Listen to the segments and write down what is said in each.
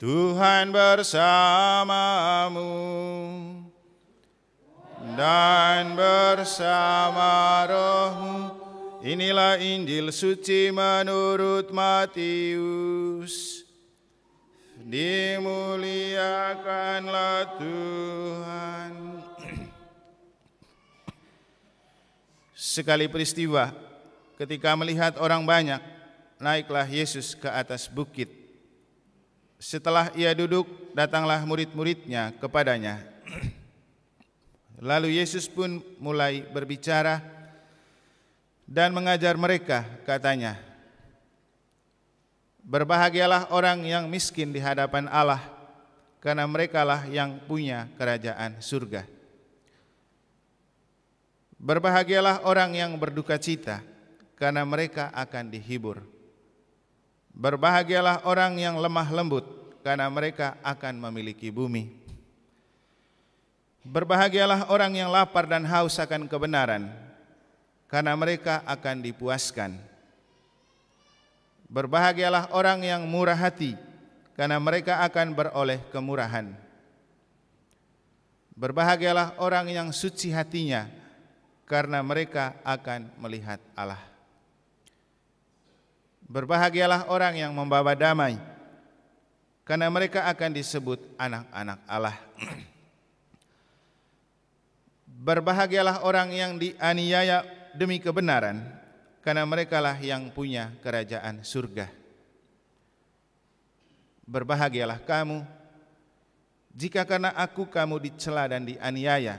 Tuhan bersamamu dan bersama rohmu. Inilah Injil suci menurut Matius. Dimuliakanlah Tuhan. Sekali peristiwa, ketika melihat orang banyak, naiklah Yesus ke atas bukit. Setelah ia duduk, datanglah murid-muridnya kepadanya. Lalu Yesus pun mulai berbicara dan mengajar mereka, katanya, "Berbahagialah orang yang miskin di hadapan Allah, karena merekalah yang punya kerajaan surga. Berbahagialah orang yang berduka cita, karena mereka akan dihibur. Berbahagialah orang yang lemah lembut, karena mereka akan memiliki bumi. Berbahagialah orang yang lapar dan haus akan kebenaran, karena mereka akan dipuaskan. Berbahagialah orang yang murah hati, karena mereka akan beroleh kemurahan. Berbahagialah orang yang suci hatinya, karena mereka akan melihat Allah. Berbahagialah orang yang membawa damai, karena mereka akan disebut anak-anak Allah. Berbahagialah orang yang dianiaya demi kebenaran, karena merekalah yang punya kerajaan surga. Berbahagialah kamu, jika karena aku kamu dicela dan dianiaya,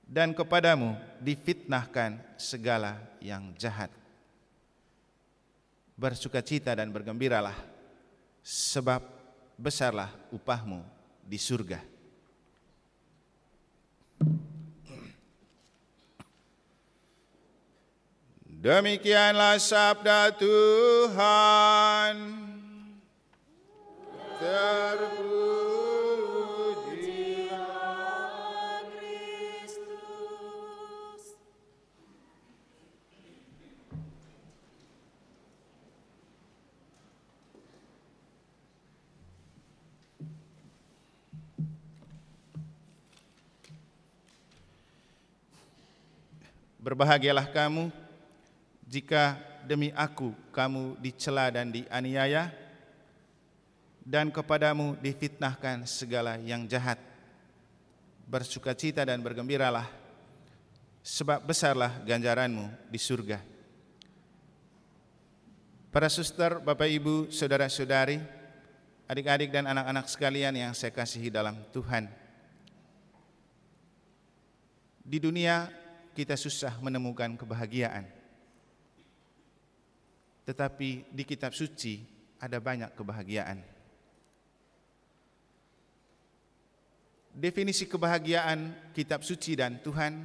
dan kepadamu difitnahkan segala yang jahat. Bersukacita dan bergembiralah, sebab besarlah upahmu di surga." Demikianlah sabda Tuhan. Terpujilah Kristus. Berbahagialah kamu, jika demi aku kamu dicela dan dianiaya, dan kepadamu difitnahkan segala yang jahat. Bersukacita dan bergembiralah, sebab besarlah ganjaranmu di surga. Para suster, Bapak Ibu, saudara-saudari, adik-adik dan anak-anak sekalian yang saya kasihi dalam Tuhan. Di dunia kita susah menemukan kebahagiaan. Tetapi di kitab suci ada banyak kebahagiaan. Definisi kebahagiaan kitab suci dan Tuhan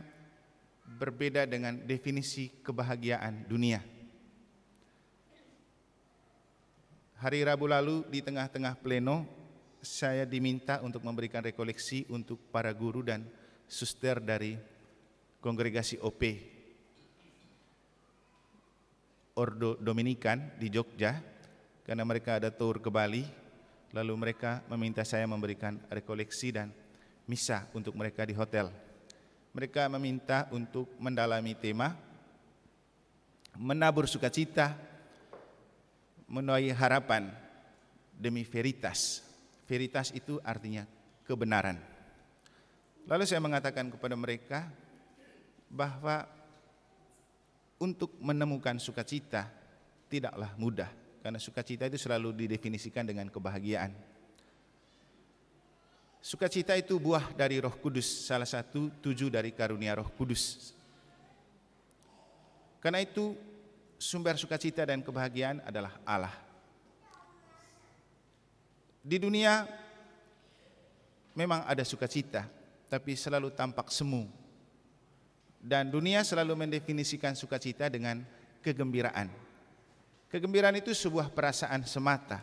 berbeda dengan definisi kebahagiaan dunia. Hari Rabu lalu di tengah-tengah pleno, saya diminta untuk memberikan rekoleksi untuk para guru dan suster dari kongregasi OP Ordo Dominikan di Jogja, karena mereka ada tour ke Bali, lalu mereka meminta saya memberikan rekoleksi dan misa untuk mereka di hotel. Mereka meminta untuk mendalami tema menabur sukacita, menuai harapan demi veritas. Veritas itu artinya kebenaran. Lalu saya mengatakan kepada mereka bahwa untuk menemukan sukacita tidaklah mudah, karena sukacita itu selalu didefinisikan dengan kebahagiaan. Sukacita itu buah dari Roh Kudus, salah satu 7 dari karunia Roh Kudus. Karena itu sumber sukacita dan kebahagiaan adalah Allah. Di dunia memang ada sukacita, tapi selalu tampak semu. Dan dunia selalu mendefinisikan sukacita dengan kegembiraan. Kegembiraan itu sebuah perasaan semata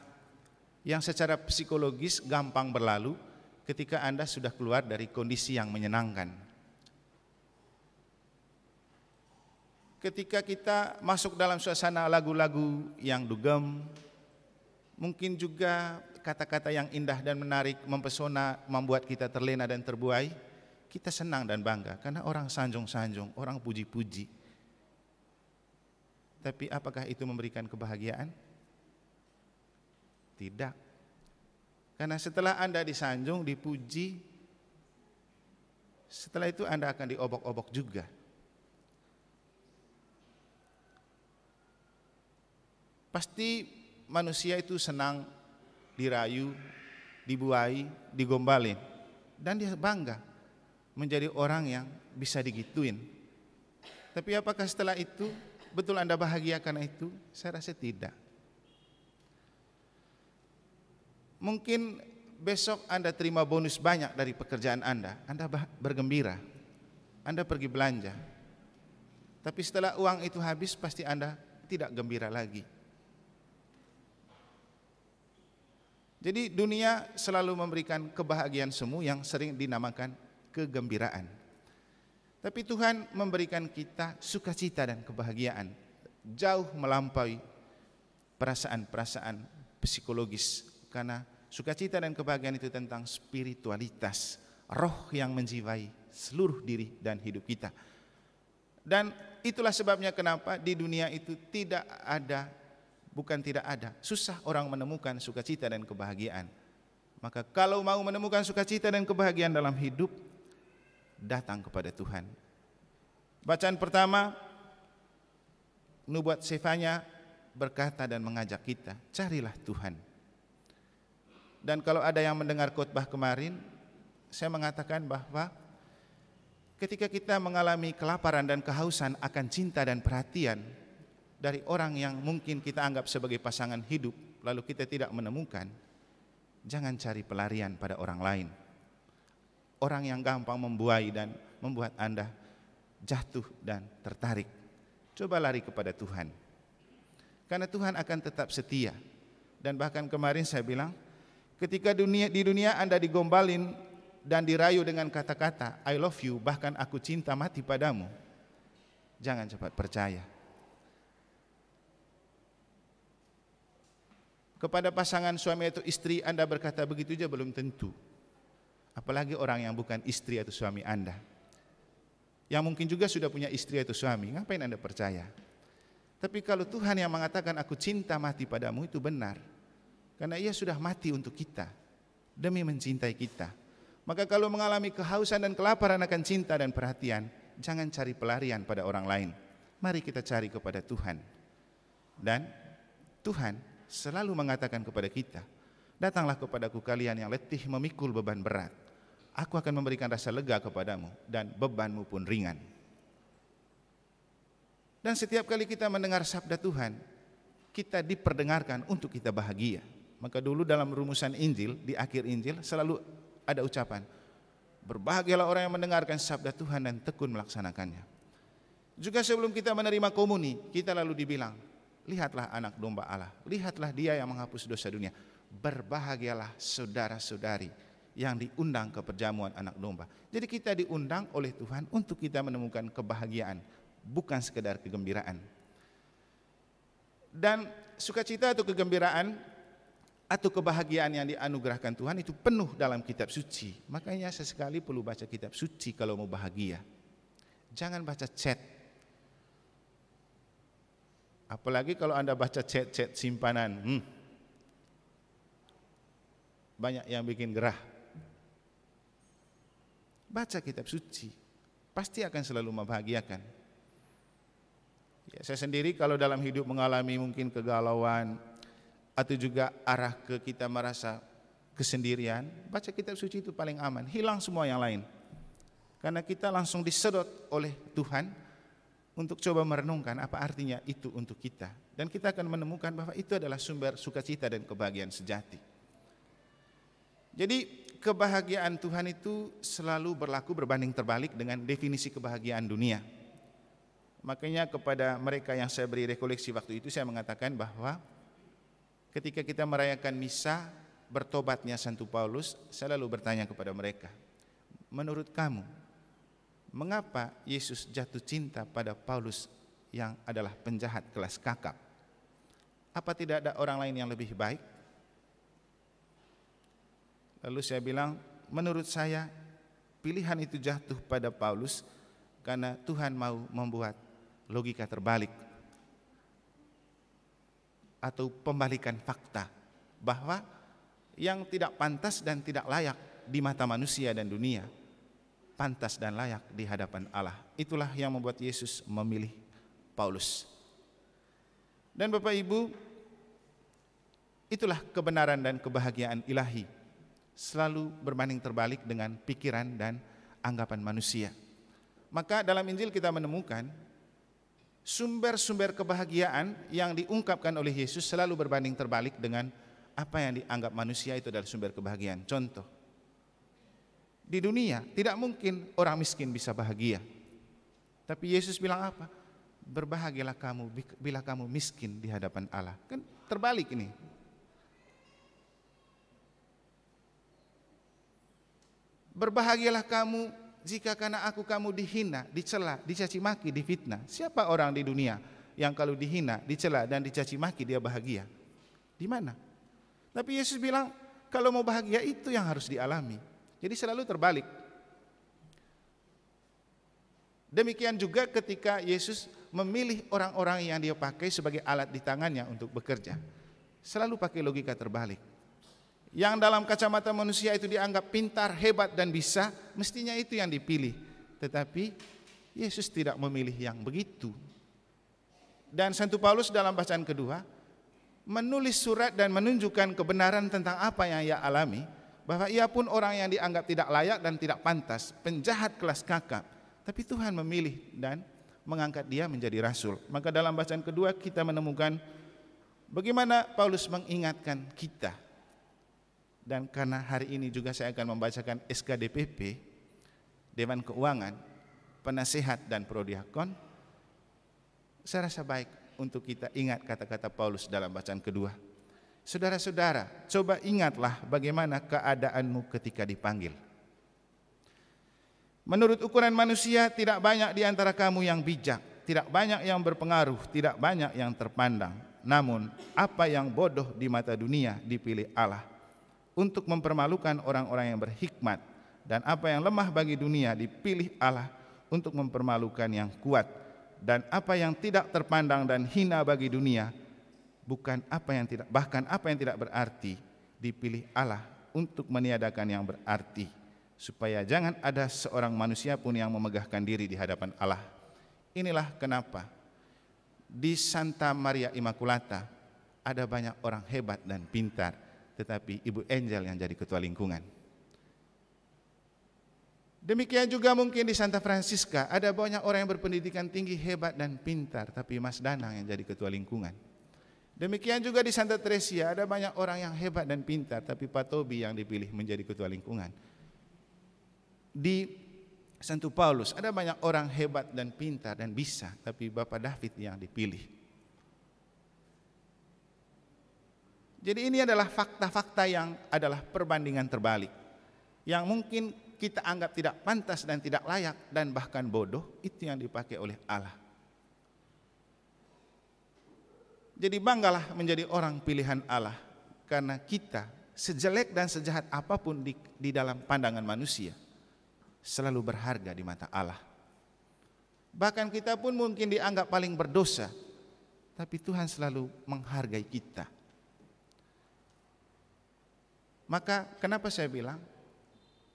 yang secara psikologis gampang berlalu ketika Anda sudah keluar dari kondisi yang menyenangkan. Ketika kita masuk dalam suasana lagu-lagu yang dugem, mungkin juga kata-kata yang indah dan menarik, mempesona, membuat kita terlena dan terbuai, kita senang dan bangga karena orang sanjung-sanjung, orang puji-puji. Tapi apakah itu memberikan kebahagiaan? Tidak. Karena setelah Anda disanjung, dipuji, setelah itu Anda akan diobok-obok juga. Pasti manusia itu senang dirayu, dibuai, digombalin, dan dia bangga menjadi orang yang bisa digituin. Tapi apakah setelah itu betul Anda bahagia karena itu? Saya rasa tidak. Mungkin besok Anda terima bonus banyak dari pekerjaan Anda bergembira, Anda pergi belanja. Tapi setelah uang itu habis, pasti Anda tidak gembira lagi. Jadi dunia selalu memberikan kebahagiaan semu yang sering dinamakan kegembiraan. Tapi Tuhan memberikan kita sukacita dan kebahagiaan jauh melampaui perasaan-perasaan psikologis. Karena sukacita dan kebahagiaan itu tentang spiritualitas, roh yang menjiwai seluruh diri dan hidup kita. Dan itulah sebabnya kenapa di dunia itu tidak ada, susah orang menemukan sukacita dan kebahagiaan. Maka kalau mau menemukan sukacita dan kebahagiaan dalam hidup, datang kepada Tuhan. Bacaan pertama, nubuat Sefanya berkata dan mengajak kita, carilah Tuhan. Dan kalau ada yang mendengar khotbah kemarin, saya mengatakan bahwa ketika kita mengalami kelaparan dan kehausan akan cinta dan perhatian dari orang yang mungkin kita anggap sebagai pasangan hidup, lalu kita tidak menemukan, jangan cari pelarian pada orang lain. Orang yang gampang membuai dan membuat Anda jatuh dan tertarik. Coba lari kepada Tuhan. Karena Tuhan akan tetap setia. Dan bahkan kemarin saya bilang, ketika di dunia Anda digombalin dan dirayu dengan kata-kata I love you, bahkan aku cinta mati padamu, jangan cepat percaya. Kepada pasangan suami atau istri Anda berkata begitu saja belum tentu. Apalagi orang yang bukan istri atau suami Anda, yang mungkin juga sudah punya istri atau suami, ngapain Anda percaya? Tapi kalau Tuhan yang mengatakan aku cinta mati padamu, itu benar. Karena Ia sudah mati untuk kita, demi mencintai kita. Maka kalau mengalami kehausan dan kelaparan akan cinta dan perhatian, jangan cari pelarian pada orang lain. Mari kita cari kepada Tuhan. Dan Tuhan selalu mengatakan kepada kita, datanglah kepadaku kalian yang letih memikul beban berat. Aku akan memberikan rasa lega kepadamu dan bebanmu pun ringan. Dan setiap kali kita mendengar sabda Tuhan, kita diperdengarkan untuk kita bahagia. Maka dulu dalam rumusan Injil, di akhir Injil selalu ada ucapan, berbahagialah orang yang mendengarkan sabda Tuhan dan tekun melaksanakannya. Juga sebelum kita menerima komuni, kita lalu dibilang, lihatlah anak domba Allah, lihatlah Dia yang menghapus dosa dunia. Berbahagialah saudara-saudari yang diundang ke perjamuan anak domba. Jadi kita diundang oleh Tuhan untuk kita menemukan kebahagiaan, bukan sekedar kegembiraan. Dan sukacita atau kegembiraan atau kebahagiaan yang dianugerahkan Tuhan itu penuh dalam kitab suci. Makanya sesekali perlu baca kitab suci kalau mau bahagia. Jangan baca chat. Apalagi kalau Anda baca chat-chat simpanan, banyak yang bikin gerah. Baca kitab suci, pasti akan selalu membahagiakan. Ya, saya sendiri kalau dalam hidup mengalami mungkin kegalauan atau juga arah ke kita merasa kesendirian, baca kitab suci itu paling aman, hilang semua yang lain. Karena kita langsung disedot oleh Tuhan untuk coba merenungkan apa artinya itu untuk kita. Dan kita akan menemukan bahwa itu adalah sumber sukacita dan kebahagiaan sejati. Jadi kebahagiaan Tuhan itu selalu berlaku berbanding terbalik dengan definisi kebahagiaan dunia. Makanya kepada mereka yang saya beri rekoleksi waktu itu, saya mengatakan bahwa ketika kita merayakan misa bertobatnya Santo Paulus, saya lalu bertanya kepada mereka, menurut kamu, mengapa Yesus jatuh cinta pada Paulus yang adalah penjahat kelas kakap? Apa tidak ada orang lain yang lebih baik? Lalu saya bilang, menurut saya pilihan itu jatuh pada Paulus karena Tuhan mau membuat logika terbalik atau pembalikan fakta bahwa yang tidak pantas dan tidak layak di mata manusia dan dunia pantas dan layak di hadapan Allah. Itulah yang membuat Yesus memilih Paulus. Dan Bapak Ibu, itulah kebenaran dan kebahagiaan ilahi, selalu berbanding terbalik dengan pikiran dan anggapan manusia. Maka dalam Injil kita menemukan sumber-sumber kebahagiaan yang diungkapkan oleh Yesus selalu berbanding terbalik dengan apa yang dianggap manusia itu adalah sumber kebahagiaan. Contoh, di dunia tidak mungkin orang miskin bisa bahagia. Tapi Yesus bilang apa? Berbahagialah kamu bila kamu miskin di hadapan Allah. Kan terbalik ini. Berbahagialah kamu jika karena aku kamu dihina, dicela, dicaci maki, difitnah. Siapa orang di dunia yang kalau dihina, dicela dan dicaci maki dia bahagia? Di mana? Tapi Yesus bilang kalau mau bahagia itu yang harus dialami. Jadi selalu terbalik. Demikian juga ketika Yesus memilih orang-orang yang dia pakai sebagai alat di tangannya untuk bekerja. Selalu pakai logika terbalik. Yang dalam kacamata manusia itu dianggap pintar, hebat dan bisa, mestinya itu yang dipilih. Tetapi Yesus tidak memilih yang begitu. Dan Santo Paulus dalam bacaan kedua menulis surat dan menunjukkan kebenaran tentang apa yang ia alami, bahwa ia pun orang yang dianggap tidak layak dan tidak pantas, penjahat kelas kakap, tapi Tuhan memilih dan mengangkat dia menjadi rasul. Maka dalam bacaan kedua kita menemukan bagaimana Paulus mengingatkan kita. Dan karena hari ini juga saya akan membacakan SKDPP, Dewan Keuangan, Penasehat dan Prodiakon, saya rasa baik untuk kita ingat kata-kata Paulus dalam bacaan kedua. Saudara-saudara, coba ingatlah bagaimana keadaanmu ketika dipanggil. Menurut ukuran manusia, tidak banyak di antara kamu yang bijak, tidak banyak yang berpengaruh, tidak banyak yang terpandang. Namun, apa yang bodoh di mata dunia dipilih Allah untuk mempermalukan orang-orang yang berhikmat, dan apa yang lemah bagi dunia dipilih Allah untuk mempermalukan yang kuat, dan apa yang tidak terpandang dan hina bagi dunia, bahkan apa yang tidak berarti dipilih Allah untuk meniadakan yang berarti, supaya jangan ada seorang manusia pun yang memegahkan diri di hadapan Allah. Inilah kenapa di Santa Maria Immaculata ada banyak orang hebat dan pintar, tetapi Ibu Angel yang jadi ketua lingkungan. Demikian juga mungkin di Santa Francisca ada banyak orang yang berpendidikan tinggi, hebat dan pintar, tapi Mas Danang yang jadi ketua lingkungan. Demikian juga di Santa Teresia ada banyak orang yang hebat dan pintar, tapi Pak Tobi yang dipilih menjadi ketua lingkungan. Di Santo Paulus ada banyak orang hebat dan pintar dan bisa, tapi Bapak David yang dipilih. Jadi ini adalah fakta-fakta yang adalah perbandingan terbalik, yang mungkin kita anggap tidak pantas dan tidak layak dan bahkan bodoh, itu yang dipakai oleh Allah. Jadi banggalah menjadi orang pilihan Allah, karena kita sejelek dan sejahat apapun di dalam pandangan manusia selalu berharga di mata Allah. Bahkan kita pun mungkin dianggap paling berdosa, tapi Tuhan selalu menghargai kita. Maka kenapa saya bilang,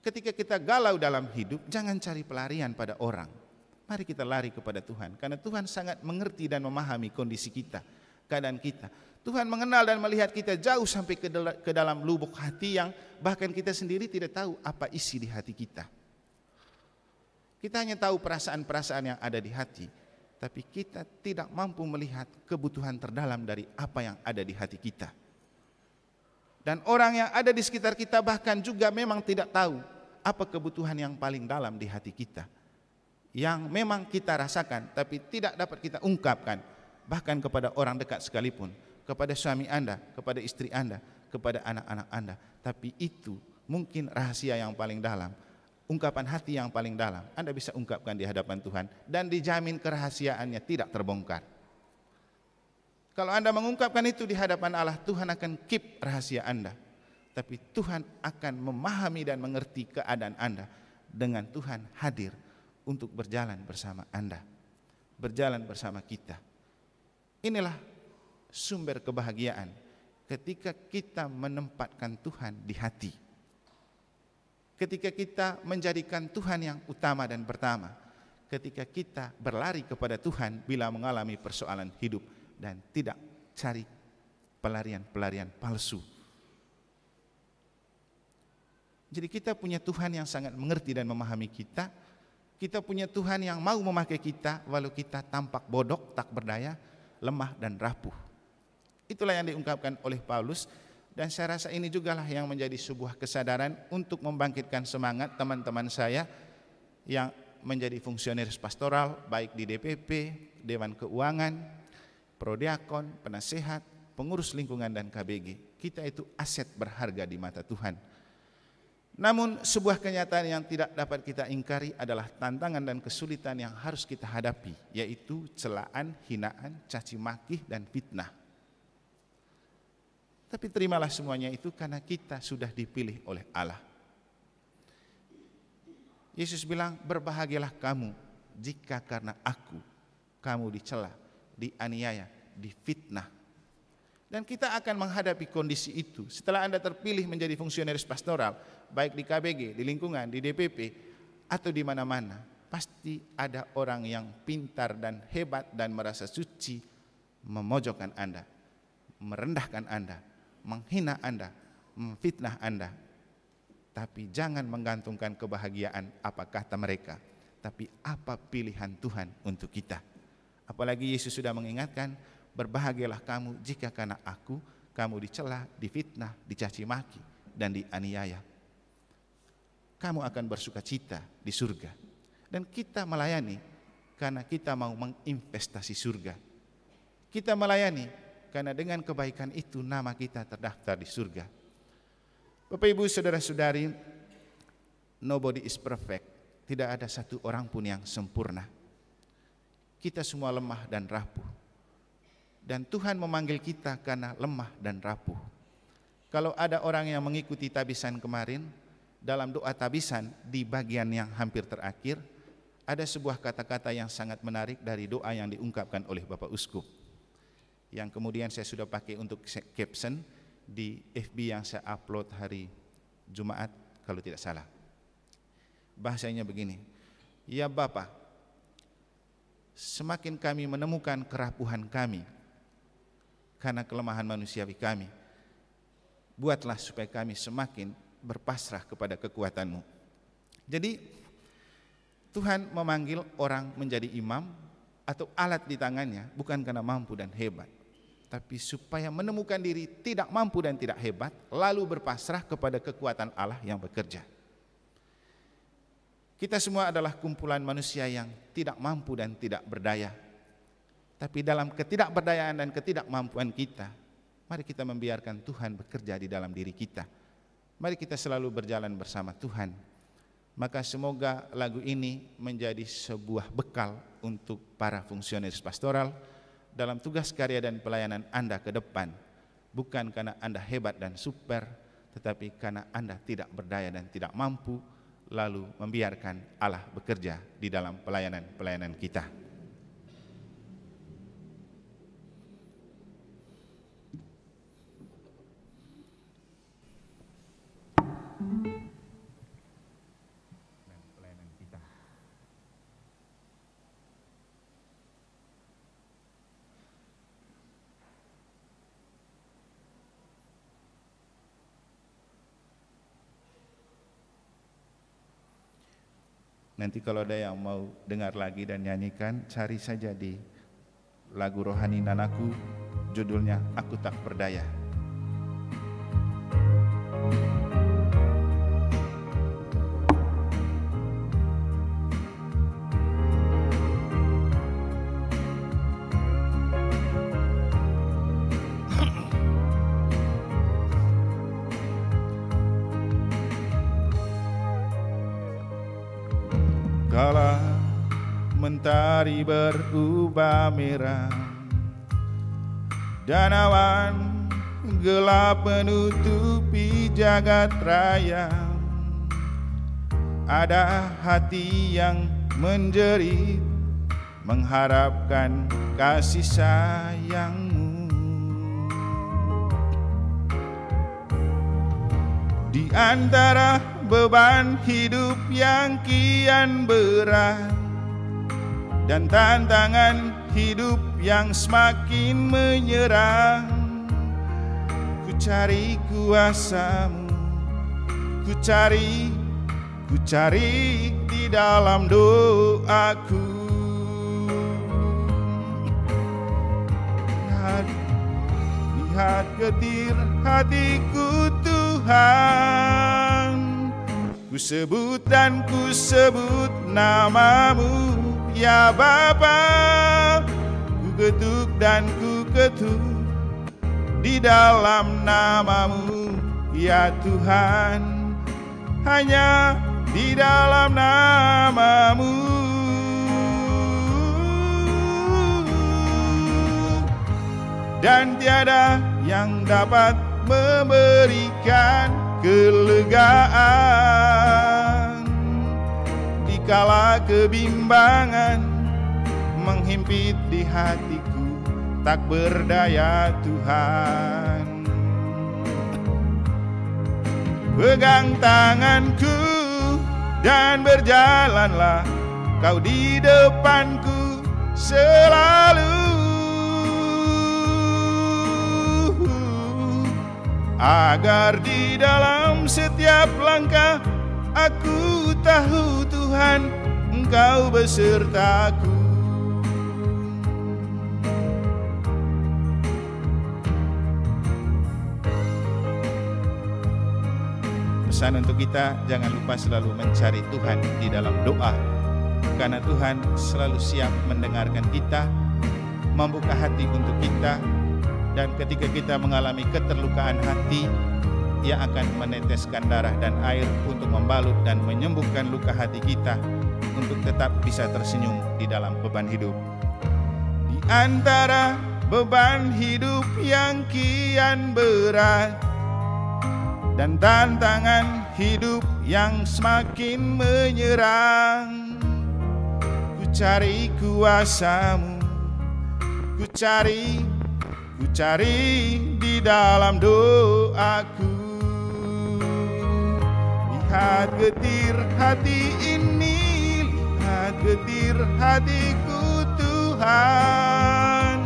ketika kita galau dalam hidup, jangan cari pelarian pada orang. Mari kita lari kepada Tuhan, karena Tuhan sangat mengerti dan memahami kondisi kita, keadaan kita. Tuhan mengenal dan melihat kita jauh sampai ke dalam lubuk hati yang bahkan kita sendiri tidak tahu apa isi di hati kita. Kita hanya tahu perasaan-perasaan yang ada di hati, tapi kita tidak mampu melihat kebutuhan terdalam dari apa yang ada di hati kita. Dan orang yang ada di sekitar kita bahkan juga memang tidak tahu apa kebutuhan yang paling dalam di hati kita, yang memang kita rasakan tapi tidak dapat kita ungkapkan, bahkan kepada orang dekat sekalipun, kepada suami Anda, kepada istri Anda, kepada anak-anak Anda. Tapi itu mungkin rahasia yang paling dalam, ungkapan hati yang paling dalam, Anda bisa ungkapkan di hadapan Tuhan dan dijamin kerahasiaannya tidak terbongkar. Kalau Anda mengungkapkan itu di hadapan Allah, Tuhan akan keep rahasia Anda. tapi Tuhan akan memahami dan mengerti keadaan Anda dengan Tuhan hadir untuk berjalan bersama Anda, berjalan bersama kita. Inilah sumber kebahagiaan ketika kita menempatkan Tuhan di hati. Ketika kita menjadikan Tuhan yang utama dan pertama. Ketika kita berlari kepada Tuhan bila mengalami persoalan hidup dan tidak cari pelarian-pelarian palsu. Jadi kita punya Tuhan yang sangat mengerti dan memahami kita. Kita punya Tuhan yang mau memakai kita walau kita tampak bodoh, tak berdaya, lemah dan rapuh. Itulah yang diungkapkan oleh Paulus, dan saya rasa ini jugalah yang menjadi sebuah kesadaran untuk membangkitkan semangat teman-teman saya yang menjadi fungsionaris pastoral baik di DPP, Dewan Keuangan, Prodiakon, penasehat, pengurus lingkungan dan KBG. Kita itu aset berharga di mata Tuhan. Namun sebuah kenyataan yang tidak dapat kita ingkari adalah tantangan dan kesulitan yang harus kita hadapi, yaitu celaan, hinaan, caci maki dan fitnah. Tapi terimalah semuanya itu karena kita sudah dipilih oleh Allah. Yesus bilang, berbahagialah kamu jika karena aku kamu dicela, dianiaya, difitnah. Dan kita akan menghadapi kondisi itu. Setelah Anda terpilih menjadi fungsionaris pastoral, baik di KBG, di lingkungan, di DPP, atau di mana-mana, pasti ada orang yang pintar dan hebat dan merasa suci memojokkan Anda, merendahkan Anda, menghina Anda, memfitnah Anda. Tapi jangan menggantungkan kebahagiaan apa kata mereka, tapi apa pilihan Tuhan untuk kita. Apalagi Yesus sudah mengingatkan, berbahagialah kamu jika karena aku kamu dicela, difitnah, dicaci maki dan dianiaya. Kamu akan bersukacita di surga. Dan kita melayani karena kita mau menginvestasi surga. Kita melayani karena dengan kebaikan itu nama kita terdaftar di surga. Bapak Ibu saudara-saudari, nobody is perfect. Tidak ada satu orang pun yang sempurna. Kita semua lemah dan rapuh. Dan Tuhan memanggil kita karena lemah dan rapuh. Kalau ada orang yang mengikuti tabisan kemarin, dalam doa tabisan di bagian yang hampir terakhir, ada sebuah kata-kata yang sangat menarik dari doa yang diungkapkan oleh Bapak Uskup, yang kemudian saya sudah pakai untuk caption di FB yang saya upload hari Jumat kalau tidak salah. Bahasanya begini, ya Bapa, semakin kami menemukan kerapuhan kami karena kelemahan manusiawi kami, buatlah supaya kami semakin berpasrah kepada kekuatan-Mu. Jadi Tuhan memanggil orang menjadi imam atau alat di tangannya bukan karena mampu dan hebat, tapi supaya menemukan diri tidak mampu dan tidak hebat, lalu berpasrah kepada kekuatan Allah yang bekerja. Kita semua adalah kumpulan manusia yang tidak mampu dan tidak berdaya. Tapi dalam ketidakberdayaan dan ketidakmampuan kita, mari kita membiarkan Tuhan bekerja di dalam diri kita. Mari kita selalu berjalan bersama Tuhan. Maka semoga lagu ini menjadi sebuah bekal untuk para fungsionaris pastoral dalam tugas karya dan pelayanan Anda ke depan. Bukan karena Anda hebat dan super, tetapi karena Anda tidak berdaya dan tidak mampu, lalu membiarkan Allah bekerja di dalam pelayanan-pelayanan kita. Nanti kalau ada yang mau dengar lagi dan nyanyikan, cari saja di lagu rohani Nanaku, judulnya Aku Tak Berdaya. Kala mentari berubah merah dan awan gelap menutupi jagat raya. Ada hati yang menjerit mengharapkan kasih sayang-Mu. Di antara beban hidup yang kian berat dan tantangan hidup yang semakin menyerang, ku cari kuasa-Mu, ku cari di dalam doaku. Lihat getir hatiku Tuhan, ku sebut dan ku sebut nama-Mu ya Bapa. Ku ketuk dan ku ketuk di dalam nama-Mu ya Tuhan, hanya di dalam nama-Mu. Dan tiada yang dapat memberikan kelegaan dikala kebimbangan menghimpit di hatiku, tak berdaya Tuhan. Pegang tanganku dan berjalanlah Kau di depanku selalu, agar di dalam setiap langkah aku tahu Tuhan Engkau besertaku. Pesan untuk kita, jangan lupa selalu mencari Tuhan di dalam doa, karena Tuhan selalu siap mendengarkan kita, membuka hati untuk kita. Dan ketika kita mengalami keterlukaan hati, Ia akan meneteskan darah dan air untuk membalut dan menyembuhkan luka hati kita, untuk tetap bisa tersenyum di dalam beban hidup. Di antara beban hidup yang kian berat dan tantangan hidup yang semakin menyerang, ku cari kuasa-Mu, ku cari di dalam doaku. Lihat getir hati ini, lihat getir hatiku Tuhan.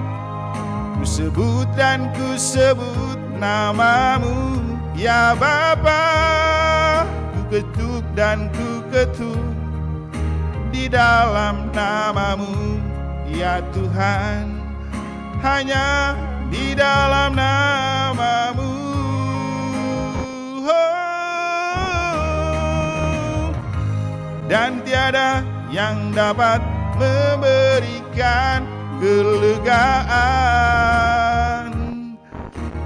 Ku sebut dan ku sebut nama-Mu ya Bapa. Ku ketuk dan ku ketuk di dalam nama-Mu ya Tuhan, hanya di dalam nama-Mu. Dan tiada yang dapat memberikan kelegaan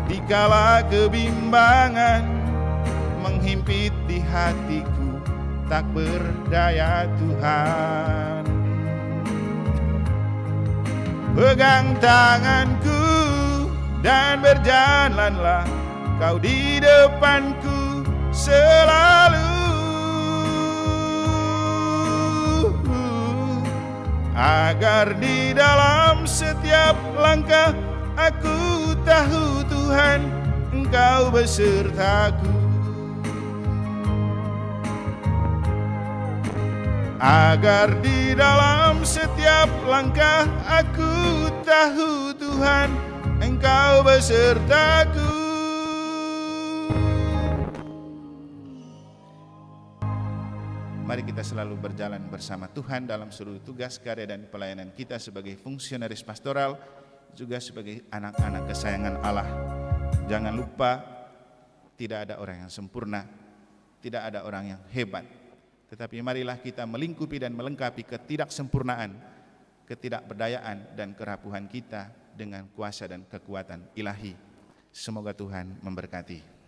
dikala kebimbangan menghimpit di hatiku, tak berdaya Tuhan. Pegang tanganku dan berjalanlah Kau di depanku selalu, agar di dalam setiap langkah aku tahu Tuhan Engkau besertaku. Agar di dalam setiap langkah aku tahu Tuhan Engkau besertaku. Mari kita selalu berjalan bersama Tuhan dalam seluruh tugas, karya dan pelayanan kita sebagai fungsionaris pastoral, juga sebagai anak-anak kesayangan Allah. Jangan lupa, tidak ada orang yang sempurna, tidak ada orang yang hebat. Tetapi marilah kita melingkupi dan melengkapi ketidaksempurnaan, ketidakberdayaan dan kerapuhan kita dengan kuasa dan kekuatan ilahi. Semoga Tuhan memberkati.